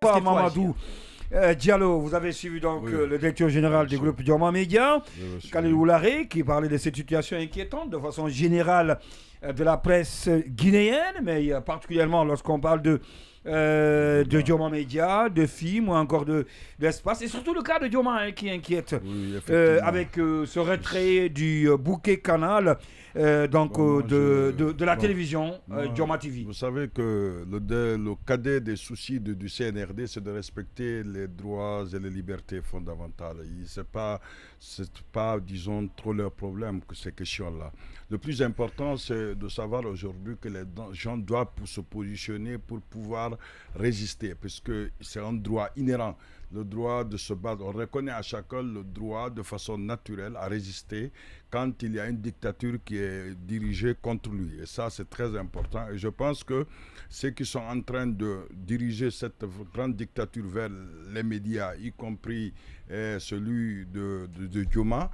Papa Mamadou Diallo, vous avez suivi donc le directeur général du groupe Dioma Média, Kalilou Laré, qui parlait de cette situation inquiétante de façon générale de la presse guinéenne, mais particulièrement lorsqu'on parle de Dioma Média, de films ou encore d'espace, et surtout le cas de Dioma qui inquiète, avec ce retrait du bouquet canal de la télévision Dioma TV. Vous savez que le cadet des soucis du CNRD, c'est de respecter les droits et les libertés fondamentales. Ce n'est pas, disons, trop leur problème que ces questions-là. Le plus important, c'est de savoir aujourd'hui que les gens doivent se positionner pour pouvoir résister, puisque c'est un droit inhérent, le droit de se battre. On reconnaît à chacun le droit de façon naturelle à résister quand il y a une dictature qui est dirigée contre lui. Et ça, c'est très important. Et je pense que ceux qui sont en train de diriger cette grande dictature vers les médias, y compris celui de Dioma,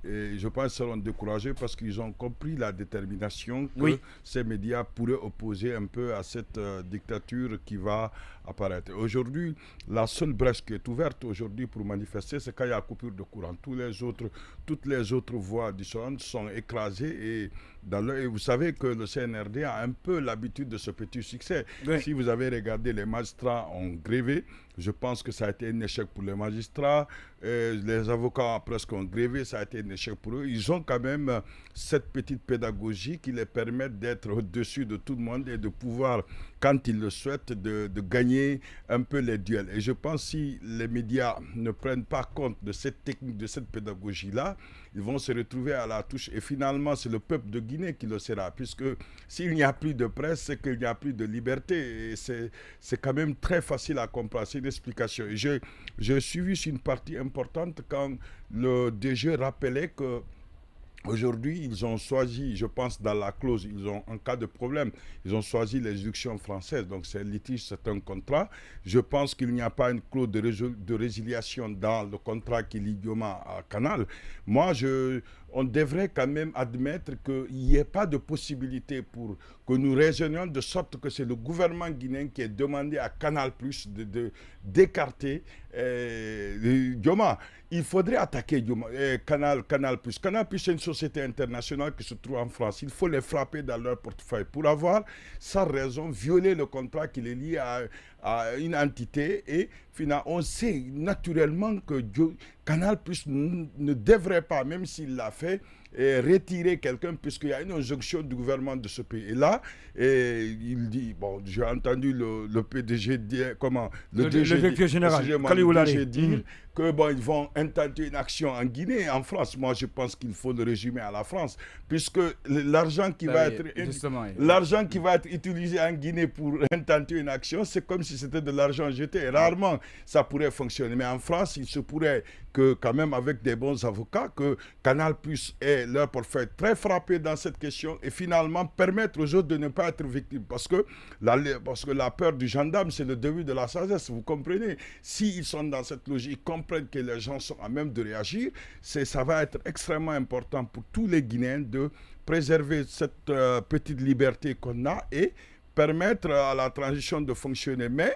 et je pense qu'ils seront découragés parce qu'ils ont compris la détermination que ces médias pourraient opposer un peu à cette dictature qui va apparaître. Aujourd'hui, la seule brèche qui est ouverte aujourd'hui pour manifester, c'est quand il y a coupure de courant. Toutes les autres voies différentes sont écrasées et vous savez que le CNRD a un peu l'habitude de ce petit succès. Si vous avez regardé, les magistrats ont grévé. Je pense que ça a été un échec pour les magistrats. Les avocats presque ont grévé, ça a été un échec pour eux. Ils ont quand même cette petite pédagogie qui les permet d'être au-dessus de tout le monde et de pouvoir, quand ils le souhaitent, de gagner un peu les duels. Et je pense que si les médias ne prennent pas compte de cette technique, de cette pédagogie-là, ils vont se retrouver à la touche. Et finalement, c'est le peuple de Guinée qui le sera. Puisque s'il n'y a plus de presse, c'est qu'il n'y a plus de liberté. Et c'est quand même très facile à comprendre. C'est une explication. Et j'ai suivi une partie importante quand le DG rappelait que aujourd'hui, ils ont choisi, je pense, dans la clause, en cas de problème, ils ont choisi les juridictions françaises. Donc, c'est un litige, c'est un contrat. Je pense qu'il n'y a pas une clause de résiliation dans le contrat qui lie Dioma à Canal. Moi, on devrait quand même admettre qu'il n'y ait pas de possibilité pour que nous raisonnions de sorte que c'est le gouvernement guinéen qui ait demandé à Canal+ d'écarter Dioma. Il faudrait attaquer Canal+. Canal+, c'est une société internationale qui se trouve en France. Il faut les frapper dans leur portefeuille pour avoir, sans raison, violé le contrat qui les lie à une entité. Et finalement, on sait naturellement que Canal+ ne devrait pas, même s'il l'a fait, retirer quelqu'un, puisqu'il y a une injonction du gouvernement de ce pays. Et là, il dit, bon, j'ai entendu le PDG dire, le directeur général, Kalilou Laré, dire que bon, ils vont intenter une action en Guinée, en France. Moi, je pense qu'il faut le résumer à la France, puisque l'argent qui va être utilisé en Guinée pour intenter une action, c'est comme si c'était de l'argent jeté. Rarement, ça pourrait fonctionner. Mais en France, il se pourrait que, quand même, avec des bons avocats, que Canal+ ait leur portefeuille très frappé dans cette question et finalement permettre aux autres de ne pas être victimes. Parce que la peur du gendarme, c'est le début de la sagesse. Vous comprenez? S'ils sont dans cette logique, ils comprennent que les gens sont à même de réagir, ça va être extrêmement important pour tous les Guinéens de préserver cette petite liberté qu'on a et permettre à la transition de fonctionner. Mais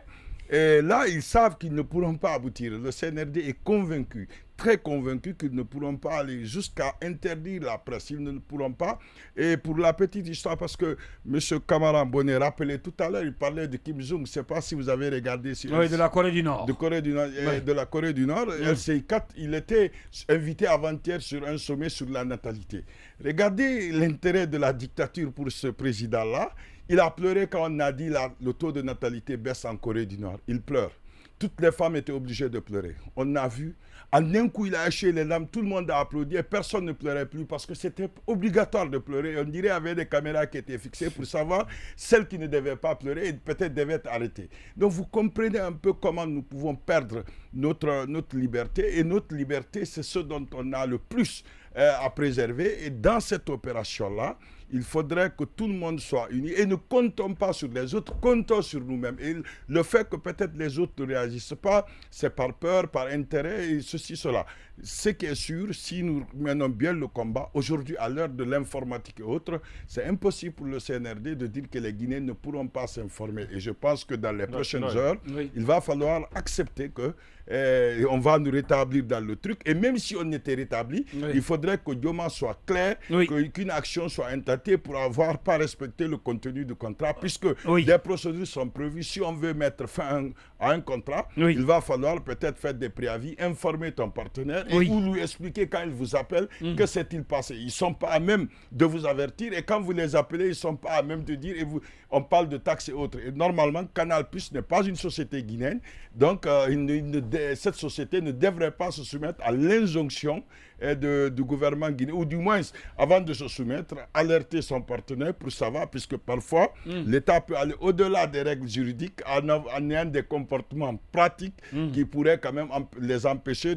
là, ils savent qu'ils ne pourront pas aboutir. Le CNRD est convaincu, très convaincu qu'ils ne pourront pas aller jusqu'à interdire la presse. Ils ne pourront pas. Et pour la petite histoire, parce que M. Camara Bonnet rappelait tout à l'heure, il parlait de Kim Jong. Je ne sais pas si vous avez regardé. De la Corée du Nord. De la Corée du Nord. LCI4, il était invité avant-hier sur un sommet sur la natalité. Regardez l'intérêt de la dictature pour ce président-là. Il a pleuré quand on a dit le taux de natalité baisse en Corée du Nord. Il pleure. Toutes les femmes étaient obligées de pleurer. On a vu. En un coup, il a haché les larmes. Tout le monde a applaudi et personne ne pleurait plus parce que c'était obligatoire de pleurer. On dirait qu'il y avait des caméras qui étaient fixées pour savoir celles qui ne devaient pas pleurer et peut-être devaient être arrêtées. Donc vous comprenez un peu comment nous pouvons perdre notre liberté. Et notre liberté, c'est ce dont on a le plus à préserver. Et dans cette opération-là, il faudrait que tout le monde soit uni et ne comptons pas sur les autres, comptons sur nous-mêmes. Et le fait que peut-être les autres ne réagissent pas, c'est par peur, par intérêt et ceci, cela. Ce qui est sûr, si nous menons bien le combat, aujourd'hui, à l'heure de l'informatique et autres, c'est impossible pour le CNRD de dire que les Guinéens ne pourront pas s'informer. Et je pense que dans les prochaines heures, il va falloir accepter que on va nous rétablir dans le truc. Et même si on était rétabli, il faudrait que Dioma soit clair, qu'une action soit intentée pour avoir pas respecté le contenu du contrat, puisque des procédures sont prévues. Si on veut mettre fin à un contrat, il va falloir peut-être faire des préavis, informer ton partenaire et ou lui expliquer quand il vous appelle que s'est-il passé. Ils ne sont pas à même de vous avertir et quand vous les appelez, ils ne sont pas à même de dire, on parle de taxes et autres. Et normalement, Canal+ n'est pas une société guinéenne, donc cette société ne devrait pas se soumettre à l'injonction du gouvernement guinéen, ou du moins, avant de se soumettre, alerter son partenaire pour savoir, puisque parfois, l'État peut aller au-delà des règles juridiques en ayant des comportements pratiques qui pourraient quand même les empêcher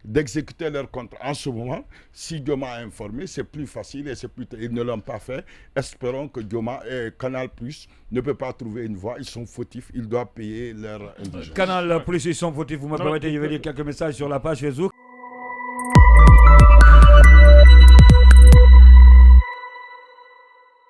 d'exécuter leur contrat. En ce moment, si Dioma a informé, c'est plus facile et ils ne l'ont pas fait. Espérons que Dioma et Canal+ ne peut pas trouver une voie. Ils sont fautifs, ils doivent payer leur indigence. Canal+, ils sont fautifs. Vous me permettez, je vais lire quelques messages sur la page Facebook.